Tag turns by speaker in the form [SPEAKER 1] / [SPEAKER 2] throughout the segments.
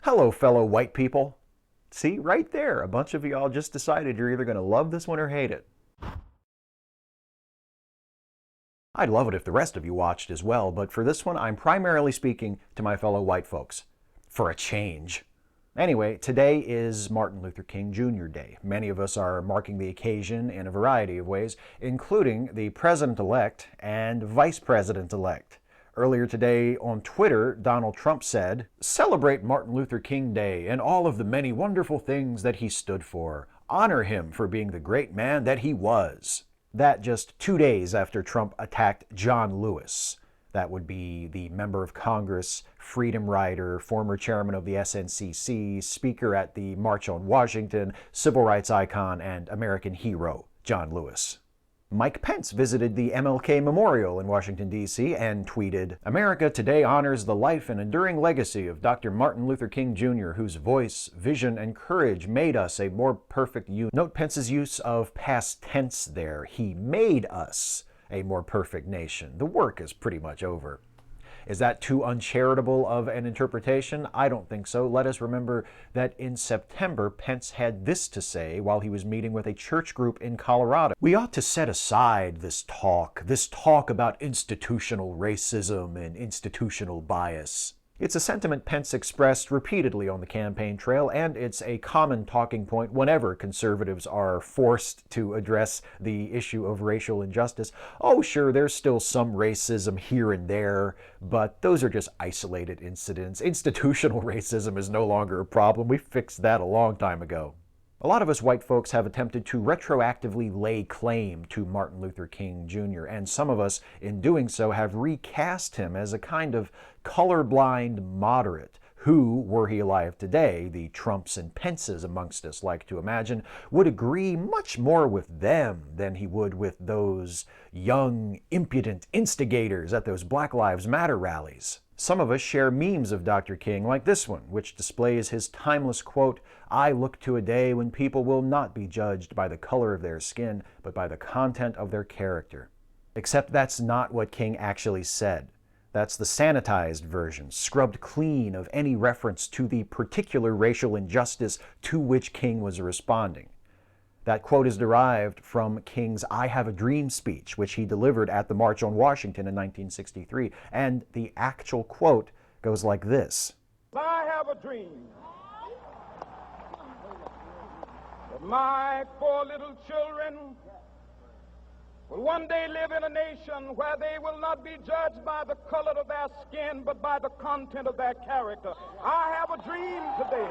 [SPEAKER 1] Hello, fellow white people. See, right there, a bunch of y'all just decided you're either going to love this one or hate it. I'd love it if the rest of you watched as well, but for this one, I'm primarily speaking to my fellow white folks. For a change. Anyway, today is Martin Luther King Jr. Day. Many of us are marking the occasion in a variety of ways, including the President-elect and Vice President-elect. Earlier today on Twitter, Donald Trump said, "Celebrate Martin Luther King Day and all of the many wonderful things that he stood for. Honor him for being the great man that he was." That just 2 days after Trump attacked John Lewis. That would be the member of Congress, freedom rider, former chairman of the SNCC, speaker at the March on Washington, civil rights icon, and American hero, John Lewis. Mike Pence visited the MLK Memorial in Washington, D.C. and tweeted, "America today honors the life and enduring legacy of Dr. Martin Luther King Jr., whose voice, vision, and courage made us a more perfect union." Note Pence's use of past tense there. He made us a more perfect nation. The work is pretty much over. Is that too uncharitable of an interpretation? I don't think so. Let us remember that in September, Pence had this to say while he was meeting with a church group in Colorado. "We ought to set aside this talk about institutional racism and institutional bias." It's a sentiment Pence expressed repeatedly on the campaign trail, and it's a common talking point whenever conservatives are forced to address the issue of racial injustice. Oh, sure, there's still some racism here and there, but those are just isolated incidents. Institutional racism is no longer a problem. We fixed that a long time ago. A lot of us white folks have attempted to retroactively lay claim to Martin Luther King Jr., and some of us, in doing so, have recast him as a kind of colorblind moderate who, were he alive today, the Trumps and Pences amongst us like to imagine, would agree much more with them than he would with those young, impudent instigators at those Black Lives Matter rallies. Some of us share memes of Dr. King like this one, which displays his timeless quote, "I look to a day when people will not be judged by the color of their skin, but by the content of their character." Except that's not what King actually said. That's the sanitized version, scrubbed clean of any reference to the particular racial injustice to which King was responding. That quote is derived from King's "I Have a Dream" speech, which he delivered at the March on Washington in 1963, and the actual quote goes like this.
[SPEAKER 2] "I have a dream that my 4 little children will one day live in a nation where they will not be judged by the color of their skin, but by the content of their character. I have a dream today."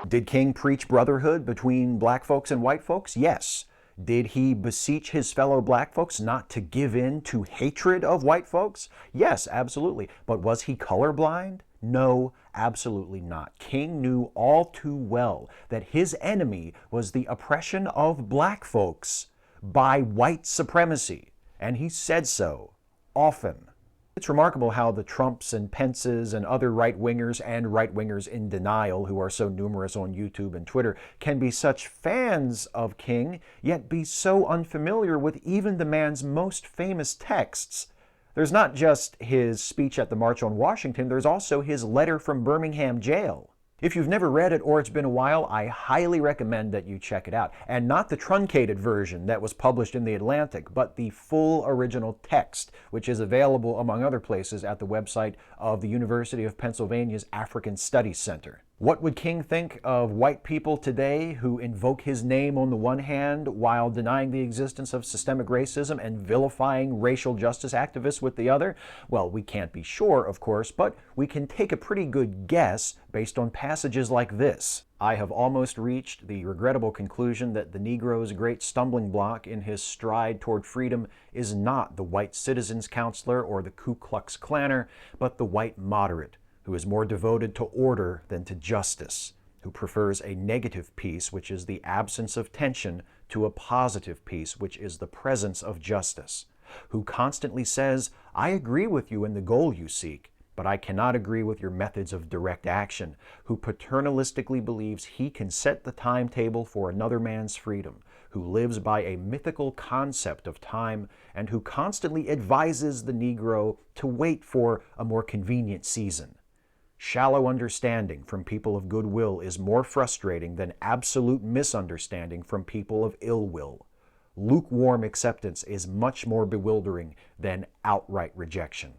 [SPEAKER 1] Did King preach brotherhood between black folks and white folks? Yes. Did he beseech his fellow black folks not to give in to hatred of white folks? Yes, absolutely. But was he colorblind? No, absolutely not. King knew all too well that his enemy was the oppression of black folks by white supremacy, and he said so often. It's remarkable how the Trumps and Pences and other right-wingers and right-wingers in denial, who are so numerous on YouTube and Twitter, can be such fans of King, yet be so unfamiliar with even the man's most famous texts. There's not just his speech at the March on Washington, there's also his letter from Birmingham jail. If you've never read it or it's been a while, I highly recommend that you check it out. And not the truncated version that was published in The Atlantic, but the full original text, which is available, among other places, at the website of the University of Pennsylvania's African Studies Center. What would King think of white people today who invoke his name on the one hand while denying the existence of systemic racism and vilifying racial justice activists with the other? Well, we can't be sure, of course, but we can take a pretty good guess based on passages like this. "I have almost reached the regrettable conclusion that the Negro's great stumbling block in his stride toward freedom is not the white citizens' counselor or the Ku Klux Klanner, but the white moderate, who is more devoted to order than to justice, who prefers a negative peace, which is the absence of tension, to a positive peace, which is the presence of justice, who constantly says, 'I agree with you in the goal you seek, but I cannot agree with your methods of direct action,' who paternalistically believes he can set the timetable for another man's freedom, who lives by a mythical concept of time, and who constantly advises the Negro to wait for a more convenient season. Shallow understanding from people of goodwill is more frustrating than absolute misunderstanding from people of ill will. Lukewarm acceptance is much more bewildering than outright rejection.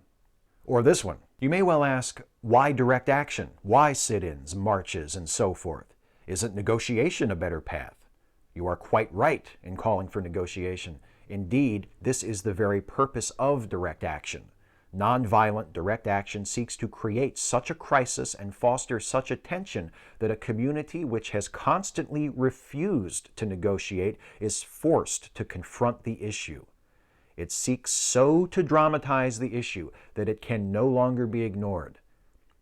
[SPEAKER 1] Or this one. You may well ask, why direct action? Why sit-ins, marches, and so forth? Isn't negotiation a better path? You are quite right in calling for negotiation. Indeed, this is the very purpose of direct action. Nonviolent direct action seeks to create such a crisis and foster such a tension that a community which has constantly refused to negotiate is forced to confront the issue. It seeks so to dramatize the issue that it can no longer be ignored.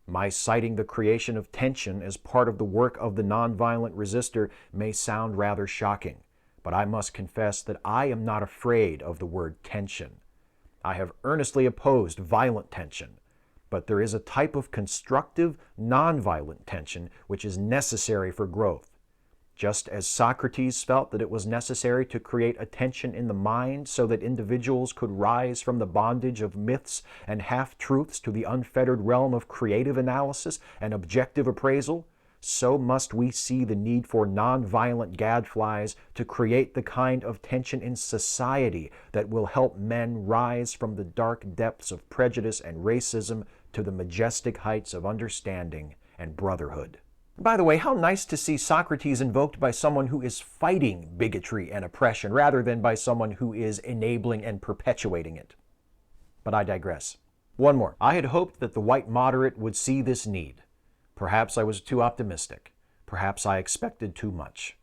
[SPEAKER 1] My citing the creation of tension as part of the work of the nonviolent resistor may sound rather shocking, but I must confess that I am not afraid of the word tension. I have earnestly opposed violent tension, but there is a type of constructive, nonviolent tension which is necessary for growth. Just as Socrates felt that it was necessary to create a tension in the mind so that individuals could rise from the bondage of myths and half-truths to the unfettered realm of creative analysis and objective appraisal, so must we see the need for nonviolent gadflies to create the kind of tension in society that will help men rise from the dark depths of prejudice and racism to the majestic heights of understanding and brotherhood. By the way, how nice to see Socrates invoked by someone who is fighting bigotry and oppression rather than by someone who is enabling and perpetuating it. But I digress. One more. I had hoped that the white moderate would see this need. Perhaps I was too optimistic. Perhaps I expected too much.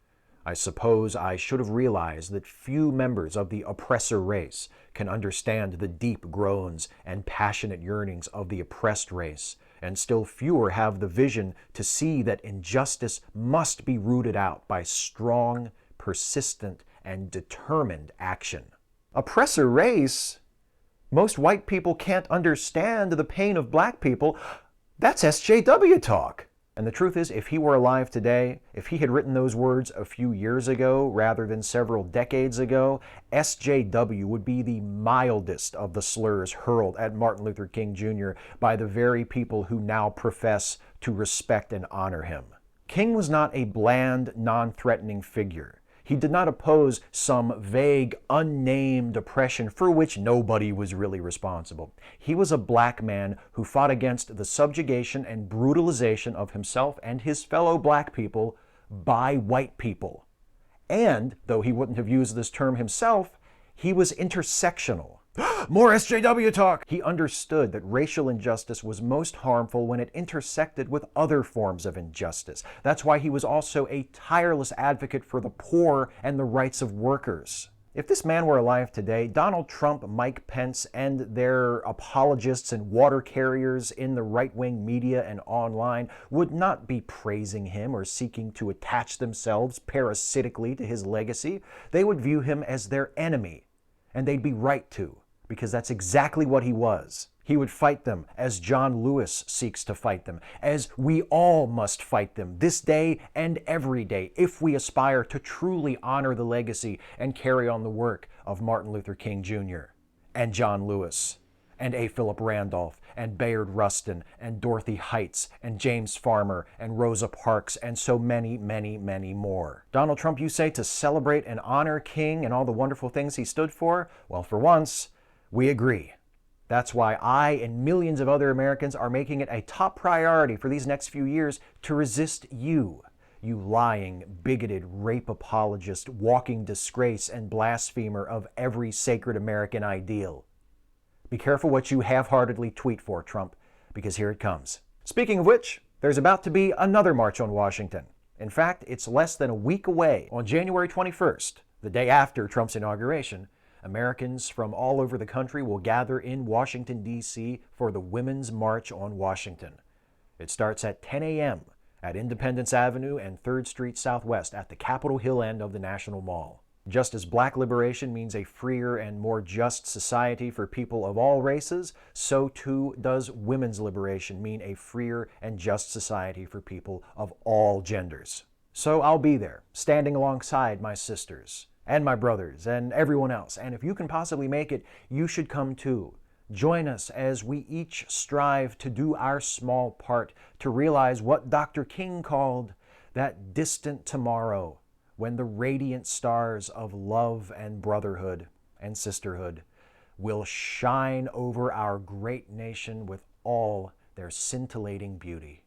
[SPEAKER 1] I suppose I should have realized that few members of the oppressor race can understand the deep groans and passionate yearnings of the oppressed race, and still fewer have the vision to see that injustice must be rooted out by strong, persistent, and determined action. Oppressor race? Most white people can't understand the pain of black people. That's SJW talk. And the truth is, if he were alive today, if he had written those words a few years ago rather than several decades ago, SJW would be the mildest of the slurs hurled at Martin Luther King Jr. by the very people who now profess to respect and honor him. King was not a bland, non-threatening figure. He did not oppose some vague, unnamed oppression for which nobody was really responsible. He was a black man who fought against the subjugation and brutalization of himself and his fellow black people by white people. And, though he wouldn't have used this term himself, he was intersectional. More SJW talk! He understood that racial injustice was most harmful when it intersected with other forms of injustice. That's why he was also a tireless advocate for the poor and the rights of workers. If this man were alive today, Donald Trump, Mike Pence, and their apologists and water carriers in the right-wing media and online would not be praising him or seeking to attach themselves parasitically to his legacy. They would view him as their enemy. And they'd be right to, because that's exactly what he was. He would fight them as John Lewis seeks to fight them, as we all must fight them this day and every day if we aspire to truly honor the legacy and carry on the work of Martin Luther King Jr. and John Lewis and A. Philip Randolph and Bayard Rustin and Dorothy Heights and James Farmer and Rosa Parks and so many, many, many more. Donald Trump, you say to celebrate and honor King and all the wonderful things he stood for? Well, for once, we agree. That's why I and millions of other Americans are making it a top priority for these next few years to resist you. You lying, bigoted, rape apologist, walking disgrace and blasphemer of every sacred American ideal. Be careful what you half-heartedly tweet for, Trump, because here it comes. Speaking of which, there's about to be another March on Washington. In fact, it's less than a week away. On January 21st, the day after Trump's inauguration, Americans from all over the country will gather in Washington, D.C. for the Women's March on Washington. It starts at 10 a.m. at Independence Avenue and 3rd Street Southwest at the Capitol Hill end of the National Mall. Just as black liberation means a freer and more just society for people of all races, so too does women's liberation mean a freer and just society for people of all genders. So I'll be there, standing alongside my sisters and my brothers and everyone else. And if you can possibly make it, you should come too. Join us as we each strive to do our small part to realize what Dr. King called that distant tomorrow when the radiant stars of love and brotherhood and sisterhood will shine over our great nation with all their scintillating beauty.